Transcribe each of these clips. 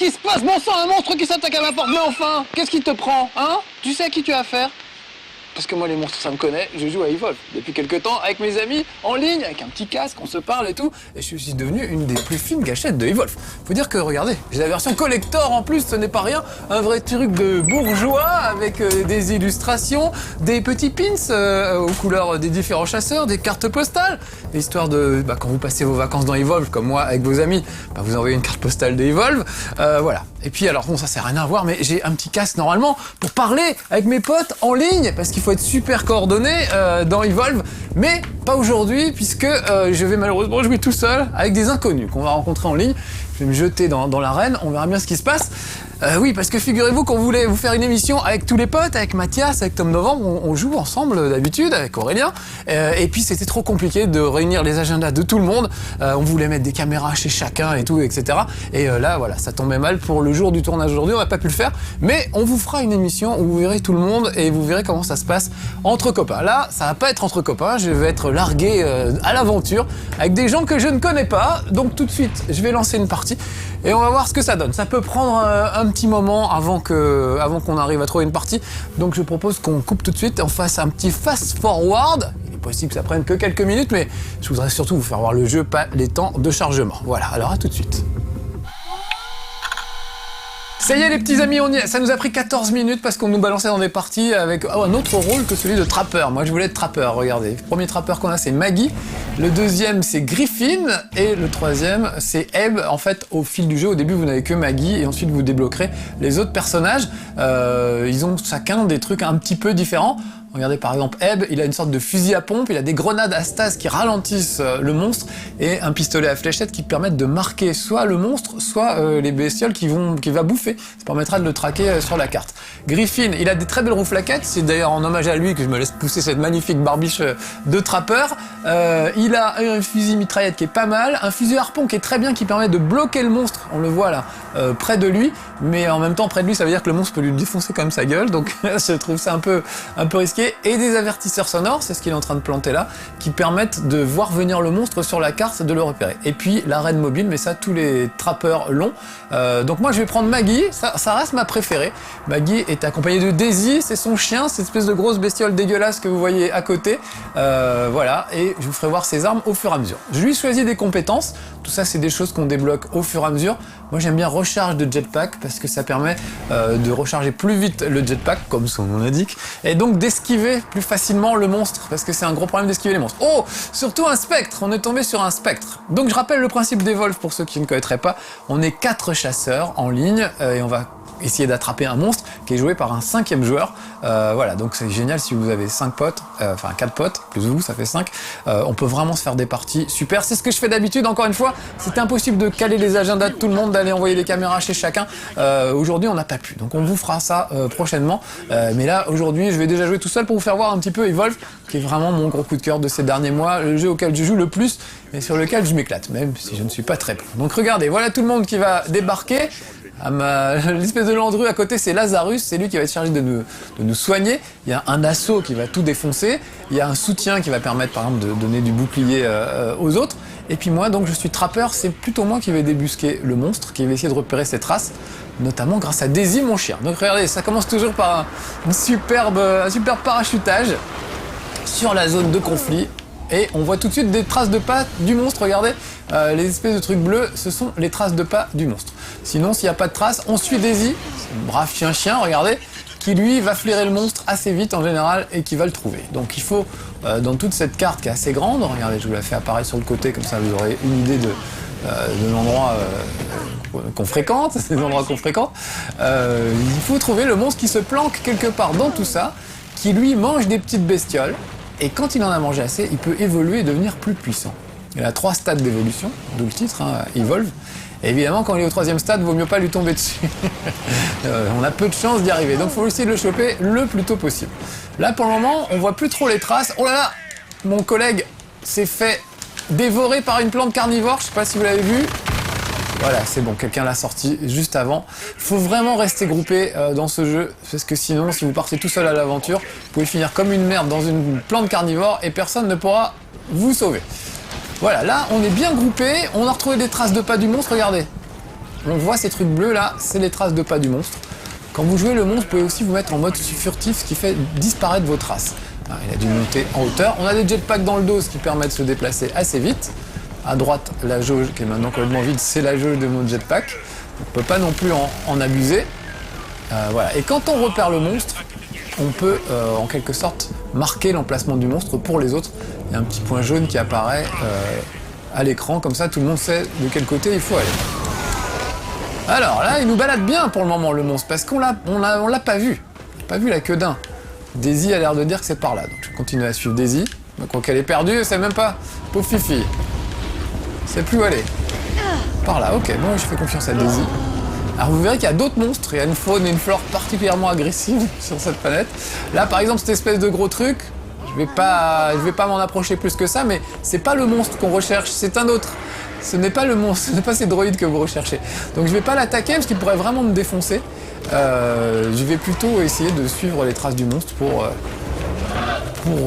qui se passe? Bon sang, un monstre qui s'attaque à ma porte, mais enfin, qu'est-ce qui te prend, hein? Tu sais à qui tu as affaire? Parce que moi, les monstres, ça me connaît, je joue à Evolve depuis quelques temps avec mes amis, en ligne, avec un petit casque, on se parle et tout, et je suis devenu une des plus fines gâchettes de Evolve. Faut dire que, regardez, j'ai la version collector en plus, ce n'est pas rien, un vrai truc de bourgeois, avec des illustrations, des petits pins aux couleurs des différents chasseurs, des cartes postales, histoire de, quand vous passez vos vacances dans Evolve, comme moi, avec vos amis, vous envoyez une carte postale de Evolve, voilà. Et puis alors, bon, ça sert à rien à voir, mais j'ai un petit casque normalement pour parler avec mes potes en ligne, parce qu'il faut être super coordonné dans Evolve, mais pas aujourd'hui, puisque je vais malheureusement jouer tout seul avec des inconnus qu'on va rencontrer en ligne. Je vais me jeter dans l'arène, on verra bien ce qui se passe. Oui, parce que figurez-vous qu'on voulait vous faire une émission avec tous les potes, avec Mathias, avec Tom Novembre, on joue ensemble d'habitude, avec Aurélien, et puis c'était trop compliqué de réunir les agendas de tout le monde, on voulait mettre des caméras chez chacun et tout, etc. Et là, voilà, ça tombait mal pour le jour du tournage aujourd'hui, on n'a pas pu le faire, mais on vous fera une émission où vous verrez tout le monde et vous verrez comment ça se passe entre copains. Là, ça va pas être entre copains, je vais être largué à l'aventure, avec des gens que je ne connais pas, donc tout de suite, je vais lancer une partie, et on va voir ce que ça donne. Ça peut prendre un petit moment avant qu'on arrive à trouver une partie, donc je propose qu'on coupe tout de suite et on fasse un petit fast forward. Il est possible que ça prenne que quelques minutes, mais je voudrais surtout vous faire voir le jeu, pas les temps de chargement. Voilà, alors à tout de suite. Ça y est les petits amis, on y est. Ça nous a pris 14 minutes parce qu'on nous balançait dans des parties avec un autre rôle que celui de trappeur. Moi je voulais être trappeur, regardez. Le premier trappeur qu'on a c'est Maggie, le deuxième c'est Griffin et le troisième c'est Ebb. En fait au fil du jeu, au début vous n'avez que Maggie et ensuite vous débloquerez les autres personnages. Ils ont chacun des trucs un petit peu différents. Regardez par exemple Ebb, il a une sorte de fusil à pompe, il a des grenades à stase qui ralentissent le monstre et un pistolet à fléchette qui permettent de marquer soit le monstre, soit les bestioles qu'il va bouffer. Ça permettra de le traquer sur la carte. Griffin, il a des très belles rouflaquettes, c'est d'ailleurs en hommage à lui que je me laisse pousser cette magnifique barbiche de trappeur. Il a un fusil mitraillette qui est pas mal, un fusil harpon qui est très bien, qui permet de bloquer le monstre, on le voit là, près de lui, mais en même temps près de lui ça veut dire que le monstre peut lui défoncer comme sa gueule, donc je trouve ça un peu risqué. Et des avertisseurs sonores, c'est ce qu'il est en train de planter là, qui permettent de voir venir le monstre sur la carte, de le repérer. Et puis l'arène mobile, mais ça tous les trappeurs l'ont. Donc moi je vais prendre Maggie, ça reste ma préférée. Maggie est accompagnée de Daisy, c'est son chien, cette espèce de grosse bestiole dégueulasse que vous voyez à côté. Voilà, et je vous ferai voir ses armes au fur et à mesure. Je lui choisis des compétences, tout ça c'est des choses qu'on débloque au fur et à mesure. Moi j'aime bien recharge de jetpack parce que ça permet de recharger plus vite le jetpack, comme son nom l'indique, et donc d'esquiver plus facilement le monstre, parce que c'est un gros problème d'esquiver les monstres. Oh, surtout un spectre, on est tombé sur un spectre. Donc je rappelle le principe d'Evolve pour ceux qui ne connaîtraient pas, on est 4 chasseurs en ligne et on va essayer d'attraper un monstre qui est joué par un 5e joueur. Voilà, donc c'est génial si vous avez 5 potes, enfin 4 potes, plus vous, ça fait 5. On peut vraiment se faire des parties super. C'est ce que je fais d'habitude, encore une fois. C'est impossible de caler les agendas de tout le monde, d'aller envoyer des caméras chez chacun. Aujourd'hui, on n'a pas pu. Donc on vous fera ça prochainement. Mais là, aujourd'hui, je vais déjà jouer tout seul pour vous faire voir un petit peu Evolve, qui est vraiment mon gros coup de cœur de ces derniers mois, le jeu auquel je joue le plus et sur lequel je m'éclate, même si je ne suis pas très bon. Donc regardez, voilà tout le monde qui va débarquer. L'espèce de Landru à côté c'est Lazarus, c'est lui qui va être chargé de nous soigner. Il y a un assaut qui va tout défoncer, il y a un soutien qui va permettre par exemple de donner du bouclier aux autres. Et puis moi donc je suis trappeur, c'est plutôt moi qui vais débusquer le monstre, qui va essayer de repérer ses traces, notamment grâce à Daisy mon chien. Donc regardez, ça commence toujours par un superbe parachutage sur la zone de conflit. Et on voit tout de suite des traces de pas du monstre, regardez, les espèces de trucs bleus, ce sont les traces de pas du monstre. Sinon, s'il n'y a pas de traces, on suit Daisy, c'est un brave chien, regardez, qui lui va flairer le monstre assez vite en général et qui va le trouver. Donc il faut, dans toute cette carte qui est assez grande, regardez, je vous la fais apparaître sur le côté, comme ça vous aurez une idée de l'endroit qu'on fréquente, ces endroits qu'on fréquente, il faut trouver le monstre qui se planque quelque part dans tout ça, qui lui mange des petites bestioles. Et quand il en a mangé assez, il peut évoluer et devenir plus puissant. Il a 3 stades d'évolution, d'où le titre, hein, Evolve. Et évidemment, quand il est au 3e stade, il vaut mieux pas lui tomber dessus. On a peu de chances d'y arriver, donc il faut essayer de le choper le plus tôt possible. Là, pour le moment, on voit plus trop les traces. Oh là là, mon collègue s'est fait dévorer par une plante carnivore, je sais pas si vous l'avez vu. Voilà, c'est bon, quelqu'un l'a sorti juste avant. Il faut vraiment rester groupé dans ce jeu, parce que sinon, si vous partez tout seul à l'aventure, vous pouvez finir comme une merde dans une plante carnivore et personne ne pourra vous sauver. Voilà, là, on est bien groupé, on a retrouvé des traces de pas du monstre, regardez. on voit ces trucs bleus là, c'est les traces de pas du monstre. Quand vous jouez le monstre, vous pouvez aussi vous mettre en mode furtif, ce qui fait disparaître vos traces. Il a dû monter en hauteur. On a des jetpacks dans le dos, ce qui permet de se déplacer assez vite. À droite, la jauge qui est maintenant complètement vide, c'est la jauge de mon jetpack. On ne peut pas non plus en abuser. Voilà. Et quand on repère le monstre, on peut en quelque sorte marquer l'emplacement du monstre pour les autres. Il y a un petit point jaune qui apparaît à l'écran, comme ça tout le monde sait de quel côté il faut aller. Alors là, il nous balade bien pour le moment le monstre, parce qu'on l'a pas vu. On n'a pas vu la queue d'un. Daisy a l'air de dire que c'est par là, donc je continue à suivre Daisy. Je crois qu'elle est perdue, elle sait même pas. Pauvre Fifi. C'est plus où aller. Par là, ok, bon, je fais confiance à Daisy. Alors vous verrez qu'il y a d'autres monstres, il y a une faune et une flore particulièrement agressives sur cette planète. Là par exemple, cette espèce de gros truc, je vais pas m'en approcher plus que ça, mais c'est pas le monstre qu'on recherche, c'est un autre. Ce n'est pas le monstre, ce n'est pas ces droïdes que vous recherchez. Donc je vais pas l'attaquer parce qu'il pourrait vraiment me défoncer. Je vais plutôt essayer de suivre les traces du monstre pour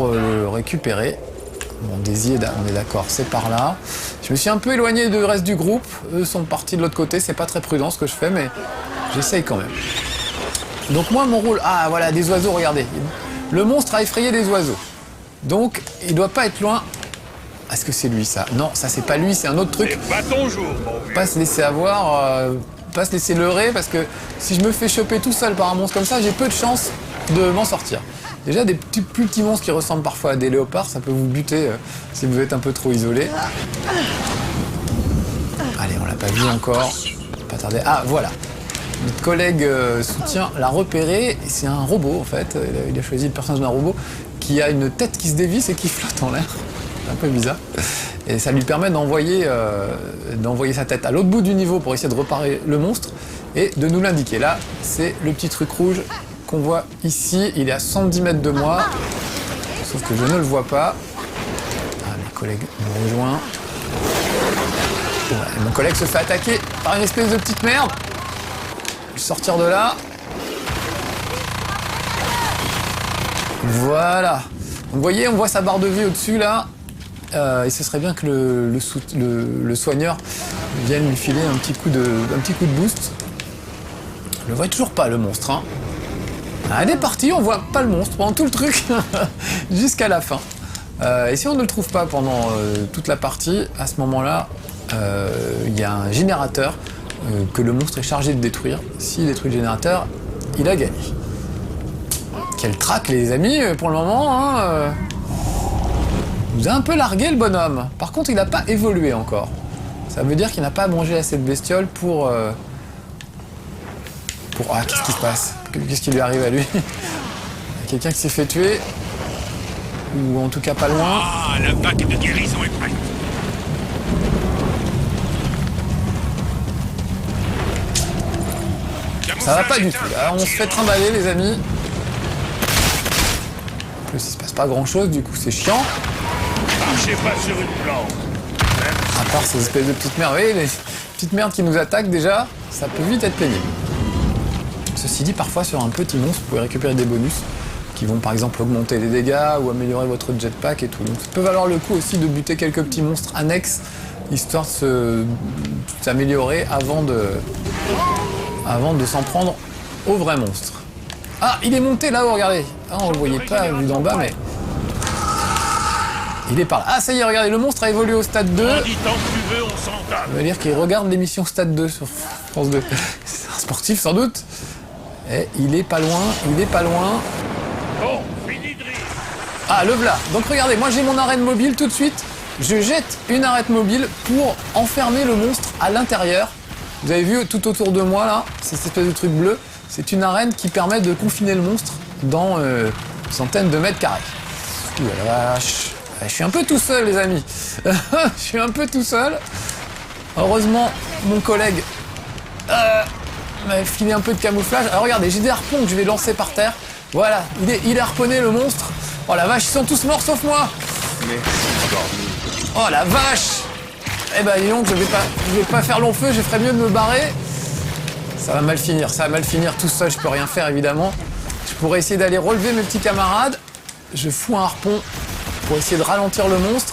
le récupérer. Bon, Daisy, on est d'accord, c'est par là. Je me suis un peu éloigné du reste du groupe. Eux sont partis de l'autre côté, c'est pas très prudent ce que je fais, mais j'essaye quand même. Donc moi, mon rôle... Ah, voilà, des oiseaux, regardez. Le monstre a effrayé des oiseaux. Donc, il doit pas être loin. Est-ce que c'est lui, ça? Non, ça, c'est pas lui, c'est un autre truc. C'est pas ton jour, mon vieux. Pas se laisser avoir, pas se laisser leurrer, parce que si je me fais choper tout seul par un monstre comme ça, j'ai peu de chances de m'en sortir. Déjà, des plus petits monstres qui ressemblent parfois à des léopards, ça peut vous buter si vous êtes un peu trop isolé. Allez, on l'a pas vu encore. Pas tarder. Ah, voilà. Notre collègue soutien l'a repéré. C'est un robot, en fait. Il a choisi le personnage d'un robot qui a une tête qui se dévisse et qui flotte en l'air. C'est un peu bizarre. Et ça lui permet d'envoyer sa tête à l'autre bout du niveau pour essayer de reparer le monstre et de nous l'indiquer. Là, c'est le petit truc rouge qu'on voit ici. Il est à 110 mètres de moi. Sauf que je ne le vois pas. Ah, mes collègues me rejoignent. Ouais, mon collègue se fait attaquer par une espèce de petite merde. Je vais sortir de là. Voilà. Donc, vous voyez, on voit sa barre de vie au-dessus là. Et ce serait bien que le soigneur vienne lui filer un petit coup de boost. Je le vois toujours pas, le monstre. Hein. Ah, elle est partie, on voit pas le monstre pendant tout le truc, jusqu'à la fin. Et si on ne le trouve pas pendant toute la partie, à ce moment-là, il y a un générateur que le monstre est chargé de détruire. S'il détruit le générateur, il a gagné. Quel trac, les amis, pour le moment. Hein, il nous a un peu largué, le bonhomme. Par contre, il n'a pas évolué encore. Ça veut dire qu'il n'a pas mangé assez de bestioles pour... Ah, qu'est-ce qui se passe? Qu'est-ce qui lui arrive à lui? Il y a quelqu'un qui s'est fait tuer. Ou en tout cas pas loin. Ah, le pack de guérison est prêt. Ça va pas du tout. Là, on se fait trimballer, les amis. En plus, il se passe pas grand-chose, du coup, c'est chiant. Marchez pas sur une plante. À part ces espèces de petites merdes. Vous voyez, les petites merdes qui nous attaquent déjà, ça peut vite être pénible. Ceci dit, parfois sur un petit monstre, vous pouvez récupérer des bonus qui vont par exemple augmenter les dégâts ou améliorer votre jetpack et tout. Donc ça peut valoir le coup aussi de buter quelques petits monstres annexes, histoire de s'améliorer avant de s'en prendre au vrai monstre. Ah, il est monté là-haut, regardez. Ah, on le voyait pas vu d'en bas, mais... Il est par là. Ah, ça y est, regardez, le monstre a évolué au stade 2. On dit tant que tu veux, on s'entame. Ça veut dire qu'il regarde l'émission Stade 2 sur France 2. C'est un sportif, sans doute. Et il est pas loin, il est pas loin. Bon, fini de rire. Ah, le voilà. Donc regardez, moi j'ai mon arène mobile tout de suite. Je jette une arête mobile pour enfermer le monstre à l'intérieur. Vous avez vu tout autour de moi là, cette espèce de truc bleu. C'est une arène qui permet de confiner le monstre dans une centaine de mètres carrés. Ouh la vache. Je suis un peu tout seul, les amis. Je suis un peu tout seul. Heureusement, mon collègue m'a filé un peu de camouflage. Alors regardez, j'ai des harpons que je vais lancer par terre. Voilà, il est harponné, le monstre. Oh la vache, ils sont tous morts sauf moi. Oh la vache. Eh ben dis donc, je vais pas faire long feu, je ferais mieux de me barrer. Ça va mal finir tout seul, je peux rien faire évidemment. Je pourrais essayer d'aller relever mes petits camarades. Je fous un harpon pour essayer de ralentir le monstre.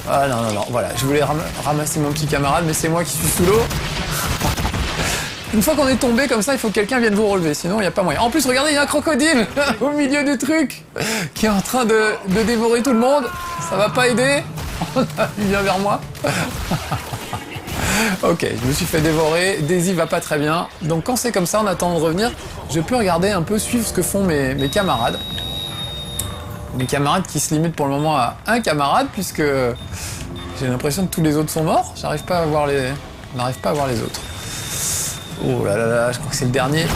Ah non, voilà, je voulais ramasser mon petit camarade, mais c'est moi qui suis sous l'eau. Une fois qu'on est tombé comme ça, il faut que quelqu'un vienne vous relever, sinon il n'y a pas moyen. En plus, regardez, il y a un crocodile au milieu du truc qui est en train de dévorer tout le monde. Ça va pas aider. Il vient vers moi. Ok, je me suis fait dévorer. Daisy va pas très bien. Donc quand c'est comme ça, en attendant de revenir, je peux regarder un peu, suivre ce que font mes camarades. Mes camarades qui se limitent pour le moment à un camarade, puisque j'ai l'impression que tous les autres sont morts. J'arrive pas à voir les... On n'arrive pas à voir les autres. Oh là là là, je crois que c'est le dernier.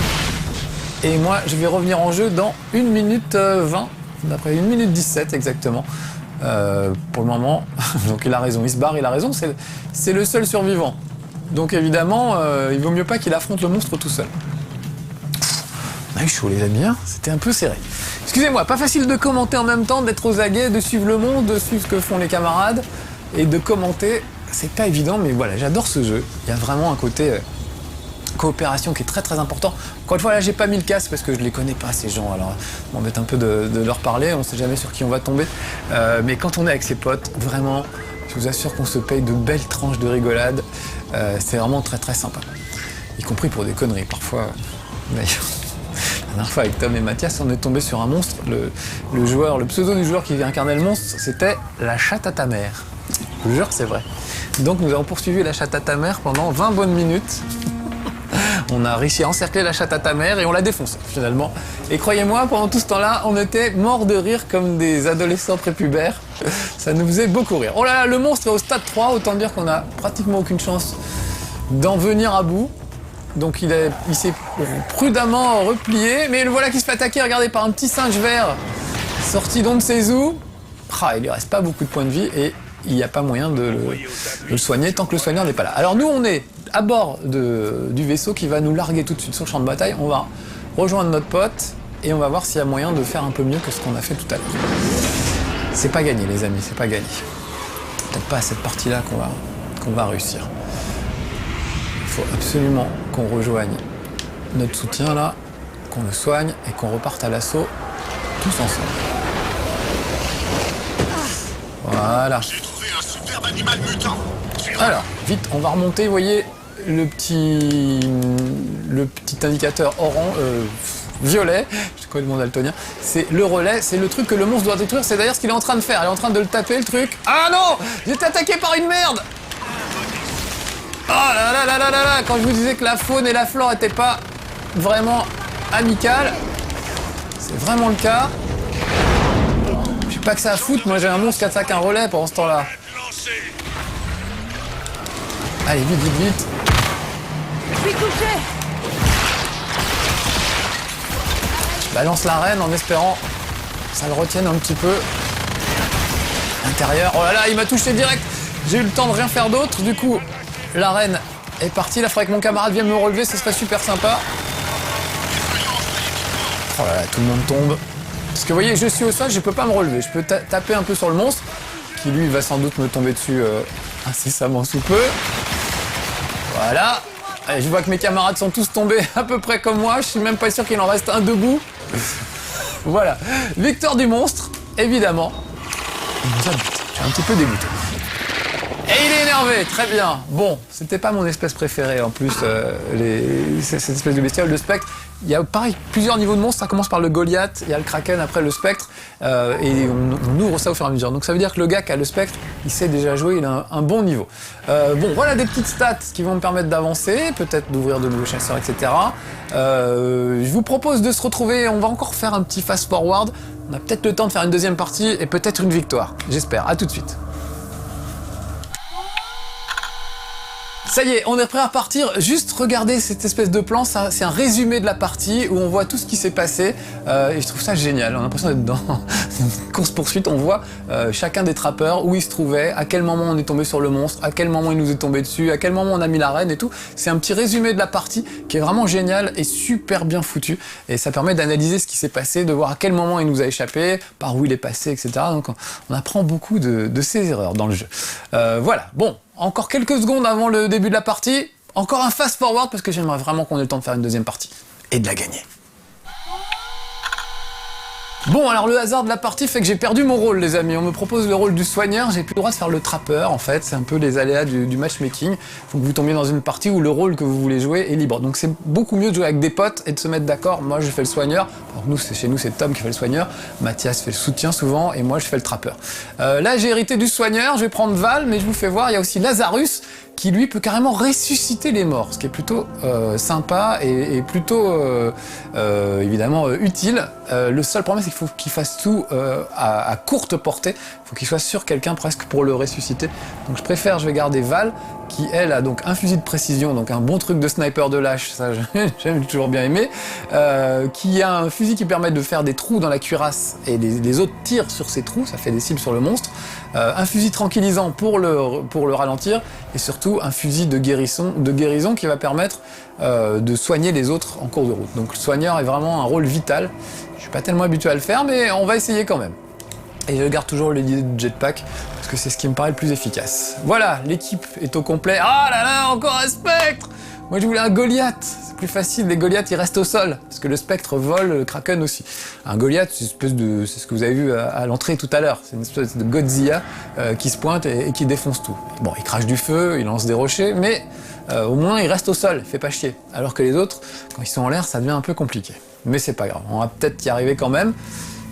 Et moi, je vais revenir en jeu dans 1 minute 20, d'après 1 minute 17 exactement. Pour le moment, donc il a raison, il se barre, il a raison, c'est le seul survivant. Donc évidemment, il vaut mieux pas qu'il affronte le monstre tout seul. On a eu chaud les amis, hein, c'était un peu serré. Excusez-moi, pas facile de commenter en même temps, d'être aux aguets, de suivre le monde, de suivre ce que font les camarades, et de commenter, c'est pas évident, mais voilà, j'adore ce jeu. Il y a vraiment un côté coopération qui est très très important. Encore une fois, là, j'ai pas mis le casque parce que je les connais pas ces gens, alors on m'embête un peu de leur parler, on sait jamais sur qui on va tomber. Mais quand on est avec ses potes, vraiment, je vous assure qu'on se paye de belles tranches de rigolade. C'est vraiment très très sympa. Y compris pour des conneries, parfois. D'ailleurs, la dernière fois avec Tom et Mathias, on est tombé sur un monstre. Le pseudo du joueur qui incarnait le monstre, c'était la chatte à ta mère. Je vous jure, c'est vrai. Donc nous avons poursuivi la chatte à ta mère pendant 20 bonnes minutes. On a réussi à encercler la chatte à ta mère et on l'a défoncée finalement. Et croyez-moi, pendant tout ce temps-là, on était morts de rire comme des adolescents prépubères. Ça nous faisait beaucoup rire. Oh là là, le monstre est au stade 3, autant dire qu'on a pratiquement aucune chance d'en venir à bout. Donc il s'est prudemment replié, mais le voilà qui se fait attaquer, regardez, par un petit singe vert sorti d'on ne sait où. Il lui reste pas beaucoup de points de vie et il n'y a pas moyen de le soigner tant que le soigneur n'est pas là. Alors nous, on est à bord du vaisseau qui va nous larguer tout de suite sur le champ de bataille. On va rejoindre notre pote et on va voir s'il y a moyen de faire un peu mieux que ce qu'on a fait tout à l'heure. C'est pas gagné les amis, c'est pas gagné. Peut-être pas à cette partie-là qu'on va réussir. Il faut absolument qu'on rejoigne notre soutien là, qu'on le soigne et qu'on reparte à l'assaut tous ensemble. Voilà. J'ai trouvé un superbe animal mutant. Alors, vite, on va remonter, vous voyez, le petit indicateur violet, je connais mon daltonien, c'est le relais, c'est le truc que le monstre doit détruire, c'est d'ailleurs ce qu'il est en train de faire, il est en train de le taper le truc. Ah non, j'ai été attaqué par une merde. Oh là là là là là là, quand je vous disais que la faune et la flore n'étaient pas vraiment amicales, c'est vraiment le cas. J'ai pas que ça à foutre, moi j'ai un monstre qui attaque un relais pendant ce temps-là. Allez, vite, vite, vite. Je suis touché. Je balance la reine en espérant que ça le retienne un petit peu. L'intérieur. Oh là là, il m'a touché direct. J'ai eu le temps de rien faire d'autre. Du coup, la reine est partie. Là, il faudrait que mon camarade vienne me relever. Ce serait super sympa. Oh là là, tout le monde tombe. Parce que vous voyez, je suis au sol, je peux pas me relever. Je peux taper un peu sur le monstre, qui lui va sans doute me tomber dessus incessamment sous peu. Voilà. Allez, je vois que mes camarades sont tous tombés à peu près comme moi. Je suis même pas sûr qu'il en reste un debout. Voilà. Victoire du monstre, évidemment. Il nous a buté. Je suis un petit peu dégoûté. Et il est énervé, très bien. Bon, c'était pas mon espèce préférée en plus, cette espèce de bestiole, le spectre. Il y a pareil, plusieurs niveaux de monstres, ça commence par le Goliath, il y a le Kraken, après le spectre, et on ouvre ça au fur et à mesure. Donc ça veut dire que le gars qui a le spectre, il sait déjà jouer, il a un bon niveau. Bon, voilà des petites stats qui vont me permettre d'avancer, peut-être d'ouvrir de nouveaux chasseurs, etc. Je vous propose de se retrouver, on va encore faire un petit fast-forward, on a peut-être le temps de faire une deuxième partie et peut-être une victoire, j'espère. À tout de suite. Ça y est, on est prêt à partir. Juste regardez cette espèce de plan, c'est un résumé de la partie où on voit tout ce qui s'est passé et je trouve ça génial. On a l'impression d'être dans une course-poursuite, on voit chacun des trappeurs, où il se trouvait, à quel moment on est tombé sur le monstre, à quel moment il nous est tombé dessus, à quel moment on a mis la reine et tout. C'est un petit résumé de la partie qui est vraiment génial et super bien foutu et ça permet d'analyser ce qui s'est passé, de voir à quel moment il nous a échappé, par où il est passé, etc. Donc on apprend beaucoup de ses erreurs dans le jeu. Voilà, bon. Encore quelques secondes avant le début de la partie, encore un fast-forward parce que j'aimerais vraiment qu'on ait le temps de faire une deuxième partie et de la gagner. Bon, alors le hasard de la partie fait que j'ai perdu mon rôle, les amis. On me propose le rôle du soigneur, j'ai plus le droit de faire le trappeur, en fait. C'est un peu les aléas du matchmaking. Faut que vous tombiez dans une partie où le rôle que vous voulez jouer est libre. Donc c'est beaucoup mieux de jouer avec des potes et de se mettre d'accord. Moi, je fais le soigneur. Alors chez nous, c'est Tom qui fait le soigneur. Mathias fait le soutien souvent et moi, je fais le trappeur. Là, j'ai hérité du soigneur. Je vais prendre Val, mais je vous fais voir, il y a aussi Lazarus qui lui peut carrément ressusciter les morts, ce qui est plutôt sympa et plutôt évidemment utile. Le seul problème, c'est qu'il faut qu'il fasse tout à courte portée. Il faut qu'il soit sur quelqu'un presque pour le ressusciter. Donc je vais garder Val, qui elle a donc un fusil de précision, donc un bon truc de sniper de lâche, ça j'aime toujours bien aimé, qui a un fusil qui permet de faire des trous dans la cuirasse et les autres tirent sur ces trous, ça fait des cibles sur le monstre. Un fusil tranquillisant pour le ralentir et surtout un fusil de guérison qui va permettre de soigner les autres en cours de route. Donc le soigneur est vraiment un rôle vital. Je suis pas tellement habitué à le faire, mais on va essayer quand même. Et je garde toujours l'idée de jetpack parce que c'est ce qui me paraît le plus efficace. Voilà, l'équipe est au complet. Ah là là, encore un spectre! Moi je voulais un Goliath, c'est plus facile, les Goliaths ils restent au sol, parce que le spectre vole, le Kraken aussi. Un Goliath, c'est ce que vous avez vu à l'entrée tout à l'heure, c'est une espèce de Godzilla qui se pointe et qui défonce tout. Bon, il crache du feu, il lance des rochers, mais au moins il reste au sol, il fait pas chier. Alors que les autres, quand ils sont en l'air, ça devient un peu compliqué. Mais c'est pas grave, on va peut-être y arriver quand même.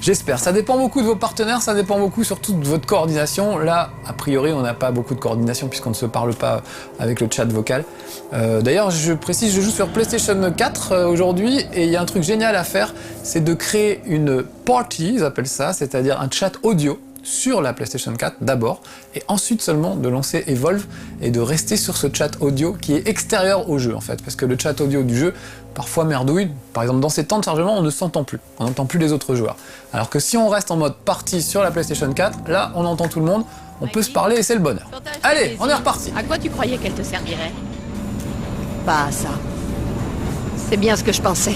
J'espère. Ça dépend beaucoup de vos partenaires, ça dépend beaucoup surtout de votre coordination. Là, a priori, on n'a pas beaucoup de coordination puisqu'on ne se parle pas avec le chat vocal. D'ailleurs, je précise, je joue sur PlayStation 4 aujourd'hui et il y a un truc génial à faire, c'est de créer une party, ils appellent ça, c'est-à-dire un chat audio sur la PlayStation 4 d'abord, et ensuite seulement de lancer Evolve et de rester sur ce chat audio qui est extérieur au jeu en fait, parce que le chat audio du jeu parfois merdouille. Par exemple, dans ces temps de chargement, on ne s'entend plus, on n'entend plus les autres joueurs. Alors que si on reste en mode partie sur la PlayStation 4, là on entend tout le monde, on peut se parler et c'est le bonheur. Allez, on est reparti. À quoi tu croyais qu'elle te servirait? Pas à ça. C'est bien ce que je pensais.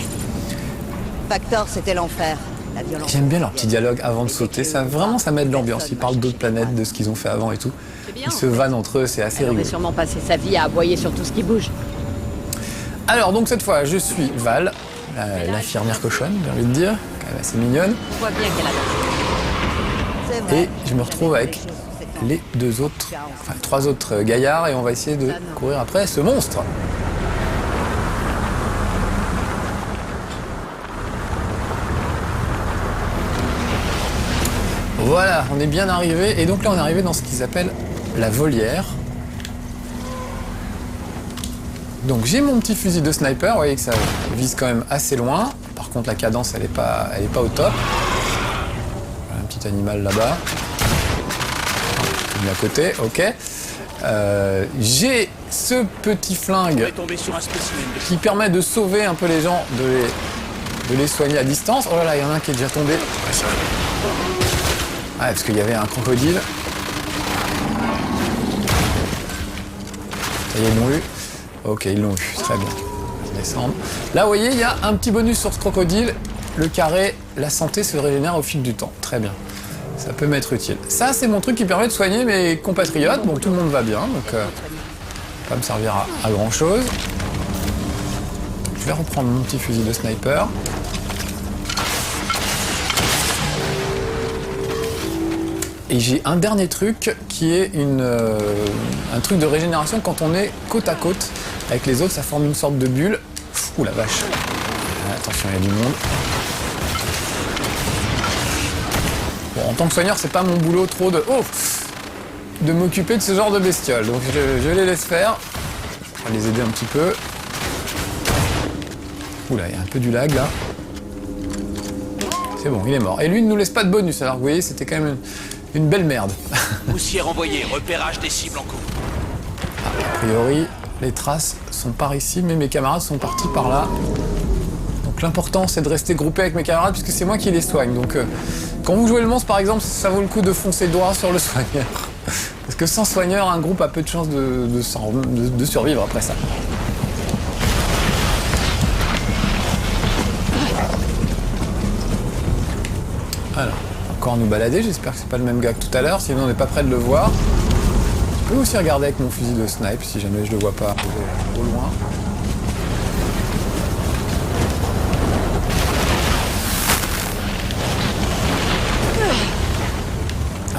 Factor, c'était l'enfer. La violence. J'aime bien leur petit dialogue avant de sauter, ça met de l'ambiance. Ils parlent d'autres planètes, de ce qu'ils ont fait avant et tout. Ils se vannent entre eux, c'est assez Elle aurait rigolo. sûrement passé sa vie à aboyer sur tout ce qui bouge. Alors donc cette fois, je suis Val, l'infirmière cochonne, j'ai envie de dire, quand même assez mignonne. On voit bien qu'elle a C'est vrai. Et je me retrouve avec les trois autres gaillards et on va essayer de courir après ce monstre. Voilà, on est bien arrivé et donc là on est arrivé dans ce qu'ils appellent la volière. Donc j'ai mon petit fusil de sniper, vous voyez que ça vise quand même assez loin. Par contre la cadence elle est pas au top. Voilà, un petit animal là-bas. De à côté, ok. J'ai ce petit flingue qui permet de sauver un peu les gens, de les soigner à distance. Oh là là, il y en a un qui est déjà tombé. Ouais, parce qu'il y avait un crocodile. Ça y est, ils l'ont eu. Ok, ils l'ont eu, très bien. Je vais descendre. Là, vous voyez, il y a un petit bonus sur ce crocodile. Le carré, la santé se régénère au fil du temps. Très bien. Ça peut m'être utile. Ça, c'est mon truc qui permet de soigner mes compatriotes. Bon, tout le monde va bien, donc ça va pas me servir à grand chose. Je vais reprendre mon petit fusil de sniper. Et j'ai un dernier truc qui est un truc de régénération quand on est côte à côte avec les autres, ça forme une sorte de bulle. Ouh la vache. Attention, il y a du monde. Bon, en tant que soigneur, c'est pas mon boulot trop de m'occuper de ce genre de bestioles. Donc je les laisse faire. On va les aider un petit peu. Oula, il y a un peu du lag là. C'est bon, il est mort. Et lui ne nous laisse pas de bonus, alors que vous voyez, c'était quand même une belle merde. Poussière envoyée, repérage des cibles en cours. A priori, les traces sont par ici, mais mes camarades sont partis par là. Donc l'important, c'est de rester groupé avec mes camarades, puisque c'est moi qui les soigne. Donc quand vous jouez le monstre, par exemple, ça vaut le coup de foncer droit sur le soigneur. Parce que sans soigneur, un groupe a peu de chances de survivre après ça. Alors, encore nous balader, j'espère que c'est pas le même gars que tout à l'heure, sinon on n'est pas près de le voir. Je peux aussi regarder avec mon fusil de snipe si jamais je le vois pas au loin.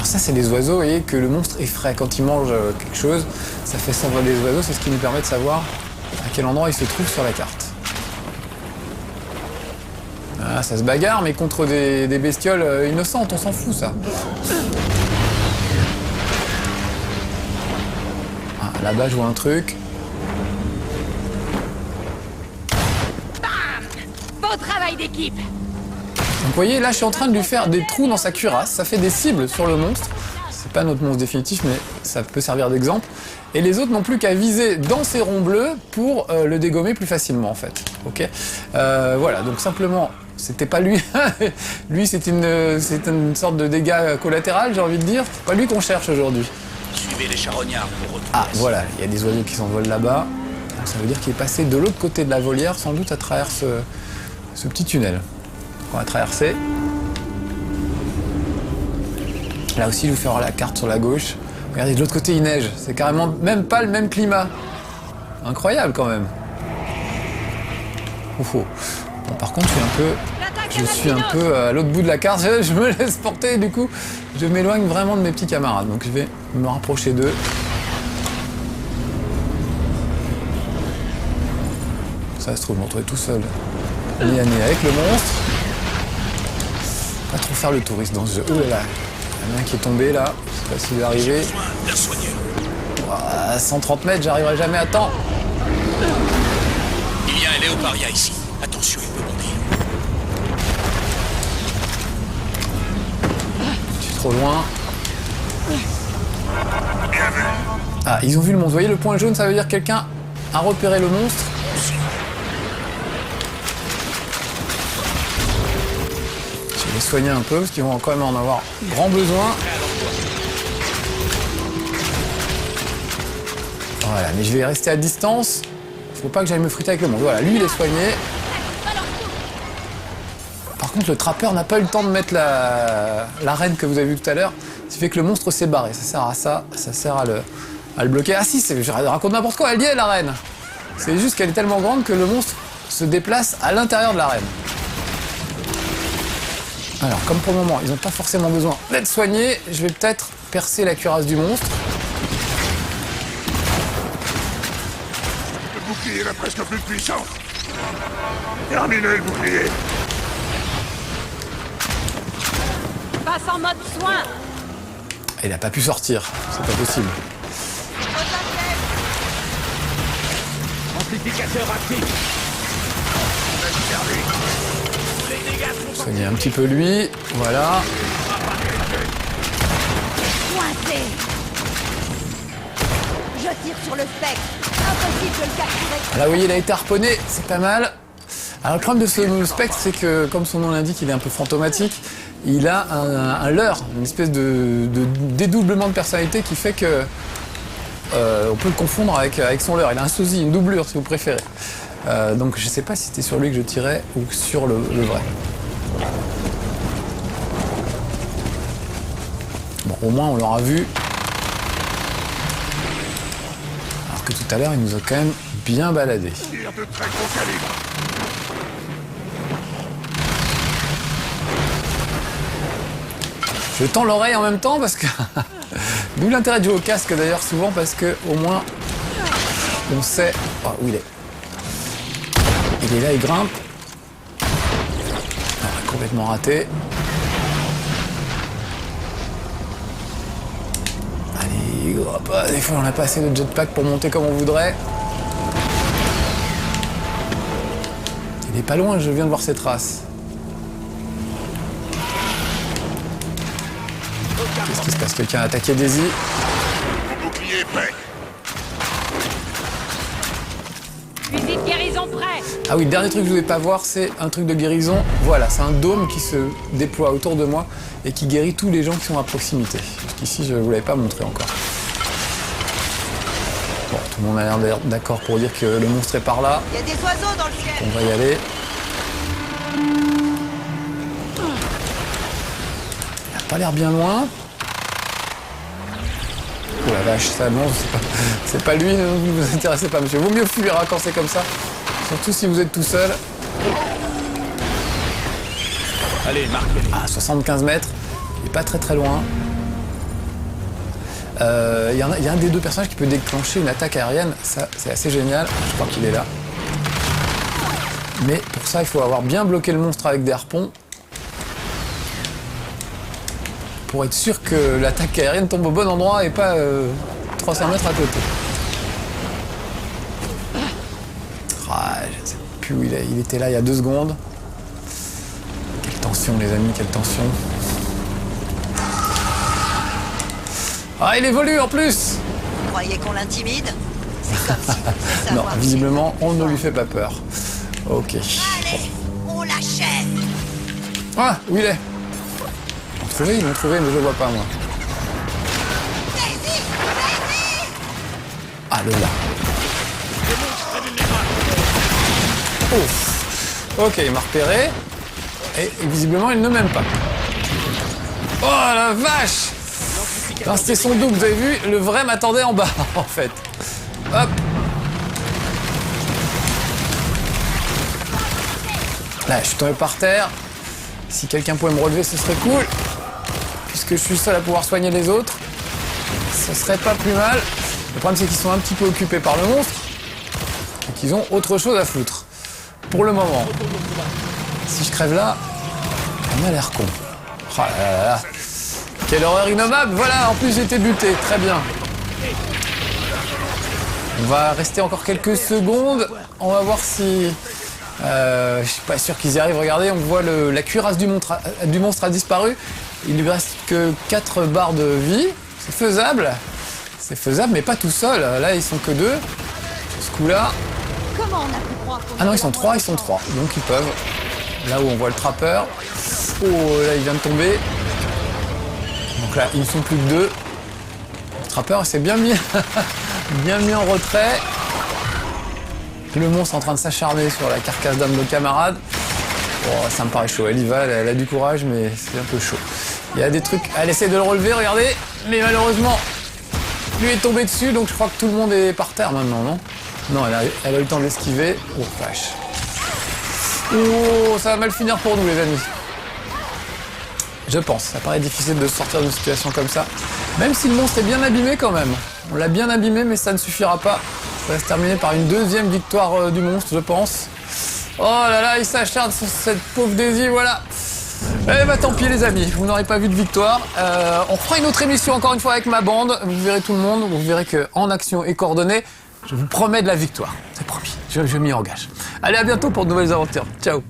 ça, c'est des oiseaux, et que le monstre effraie. Quand il mange quelque chose, ça fait cendre des oiseaux. C'est ce qui nous permet de savoir à quel endroit il se trouve sur la carte. Ah, ça se bagarre, mais contre des bestioles innocentes, on s'en fout, ça. Ah, là-bas, je vois un truc. Beau travail d'équipe. Donc vous voyez, là je suis en train de lui faire des trous dans sa cuirasse, ça fait des cibles sur le monstre. C'est pas notre monstre définitif, mais ça peut servir d'exemple. Et les autres n'ont plus qu'à viser dans ces ronds bleus pour le dégommer plus facilement en fait. Ok. Voilà, donc simplement, c'était pas lui. Lui c'est une sorte de dégât collatéral, j'ai envie de dire. C'est pas lui qu'on cherche aujourd'hui. Suivez les charognards pour retrouver. Ah voilà, il y a des oiseaux qui s'envolent là-bas. Donc ça veut dire qu'il est passé de l'autre côté de la volière, sans doute à travers ce petit tunnel qu'on va traverser. Là aussi, je vous fais voir la carte sur la gauche. Regardez, de l'autre côté, il neige. C'est carrément même pas le même climat. Incroyable quand même. Ouf. Bon, par contre, je suis un peu à l'autre bout de la carte. Je me laisse porter, du coup, je m'éloigne vraiment de mes petits camarades. Donc, je vais me rapprocher d'eux. Ça se trouve, je me retrouve tout seul. Nez à nez avec le monstre. Pas trop faire le touriste dans ce jeu. Oh là là, il y en a un qui est tombé là. Je sais pas s'il est arrivé. À 130 mètres, j'arriverai jamais à temps. Il y a un léoparia ici. Attention, il peut bondir. Je suis trop loin. Ah, ils ont vu le monstre. Vous voyez le point jaune, ça veut dire que quelqu'un a repéré le monstre. Je vais les soigner un peu parce qu'ils vont quand même en avoir grand besoin. Voilà, mais je vais rester à distance. Il faut pas que j'aille me friter avec le monstre. Voilà, lui il est soigné. Par contre, le trappeur n'a pas eu le temps de mettre l'arène que vous avez vu tout à l'heure. Ce qui fait que le monstre s'est barré. Ça sert à ça. Ça sert à le bloquer. Ah si, je raconte n'importe quoi. Elle y est, l'arène. C'est juste qu'elle est tellement grande que le monstre se déplace à l'intérieur de l'arène. Alors, comme pour le moment, ils n'ont pas forcément besoin d'être soignés, je vais peut-être percer la cuirasse du monstre. Le bouclier est presque plus puissant. Terminez le bouclier. Passe en mode soin. Il n'a pas pu sortir, c'est pas possible. Amplificateur actif. Soigner un petit peu lui, voilà. Coincé. Je tire sur le spectre. Impossible de le capturer. Là, vous voyez, il a été harponné, c'est pas mal. Alors, le problème de ce spectre, c'est que, comme son nom l'indique, il est un peu fantomatique. Il a un leurre, une espèce de dédoublement de personnalité qui fait que on peut le confondre avec son leurre. Il a un sosie, une doublure, si vous préférez. Donc, je sais pas si c'était sur lui que je tirais ou sur le vrai. Bon, au moins, on l'aura vu. Alors que tout à l'heure, il nous a quand même bien baladé. Tir de très gros calibre. Je tends l'oreille en même temps parce que... D'où l'intérêt de jouer au casque d'ailleurs souvent parce que au moins on sait où il est. Il est là, il grimpe. Ah, complètement raté. Allez, hop, des fois on n'a pas assez de jetpack pour monter comme on voudrait. Il est pas loin, je viens de voir ses traces. Qu'est-ce qui se passe? Quelqu'un a attaqué Daisy. Mon bouclier est prêt. Fusil de guérison prêt. Ah oui, le dernier truc que je ne voulais pas voir, c'est un truc de guérison. Voilà, c'est un dôme qui se déploie autour de moi et qui guérit tous les gens qui sont à proximité. Jusqu'ici, je ne vous l'avais pas montré encore. Bon, tout le monde a l'air d'accord pour dire que le monstre est par là. Il y a des oiseaux dans le ciel. On va y aller. Il n'a pas l'air bien loin. Oh la vache, ça annonce, c'est pas lui, ne vous intéressez pas, monsieur. Vaut mieux fuir quand c'est comme ça. Surtout si vous êtes tout seul. Allez, marquez-les. À 75 mètres, il n'est pas très très loin. Il y a un des deux personnages qui peut déclencher une attaque aérienne. Ça, c'est assez génial. Je crois qu'il est là. Mais pour ça, il faut avoir bien bloqué le monstre avec des harpons. Pour être sûr que l'attaque aérienne tombe au bon endroit et pas 300 mètres à côté. Ah, je ne sais plus où il est. Il était là il y a 2 secondes. Quelle tension, les amis, quelle tension. Ah, il évolue en plus! Vous croyez qu'on l'intimide? C'est comme si vous pouviez Non, savoir visiblement, si on ne c'est lui fait pas peur. Ok. Allez, on l'achève. Ah, où il est? Ils l'ont trouvé, mais je le vois pas, moi. Ah, le là. Oh. Ok, il m'a repéré. Et visiblement, il ne m'aime pas. Oh la vache! Non, c'était son double, vous avez vu? Le vrai m'attendait en bas, en fait. Hop! Là, je suis tombé par terre. Si quelqu'un pouvait me relever, ce serait cool. Puisque je suis seul à pouvoir soigner les autres. Ce serait pas plus mal. Le problème, c'est qu'ils sont un petit peu occupés par le monstre. Et qu'ils ont autre chose à foutre. Pour le moment. Si je crève là, on a l'air con. Oh là là là. Quelle horreur innommable! Voilà, en plus j'ai été buté. Très bien. On va rester encore quelques secondes. On va voir si... je suis pas sûr qu'ils y arrivent. Regardez, on voit la cuirasse du monstre a disparu. Il lui reste que 4 barres de vie. C'est faisable. C'est faisable, mais pas tout seul. Là, ils sont que 2. Sur ce coup-là... Comment on a pu croire qu'on Ah non, était ils sont 3, ils sont 3. Donc ils peuvent. Là où on voit le trappeur. Oh, là, il vient de tomber. Donc là, ils ne sont plus que 2. Le trappeur s'est bien mis... bien mis en retrait. Le monstre est en train de s'acharner sur la carcasse d'un de nos camarades. Oh, ça me paraît chaud. Elle y va, elle a du courage, mais c'est un peu chaud. Il y a des trucs... Elle essaie de le relever, regardez. Mais malheureusement, lui est tombé dessus, donc je crois que tout le monde est par terre maintenant, non? Non, elle a eu le temps d'esquiver. Oh, vache. Oh, ça va mal finir pour nous, les amis. Je pense. Ça paraît difficile de sortir d'une situation comme ça. Même si le monstre est bien abîmé quand même. On l'a bien abîmé, mais ça ne suffira pas. Ça va se terminer par une 2e victoire du monstre, je pense. Oh là là, il s'acharne sur cette pauvre Daisy, voilà. Eh bah tant pis les amis, vous n'aurez pas vu de victoire. On fera une autre émission encore une fois avec ma bande. Vous verrez tout le monde, vous verrez qu'en action et coordonnées, je vous promets de la victoire. C'est promis, je m'y engage. Allez, à bientôt pour de nouvelles aventures. Ciao.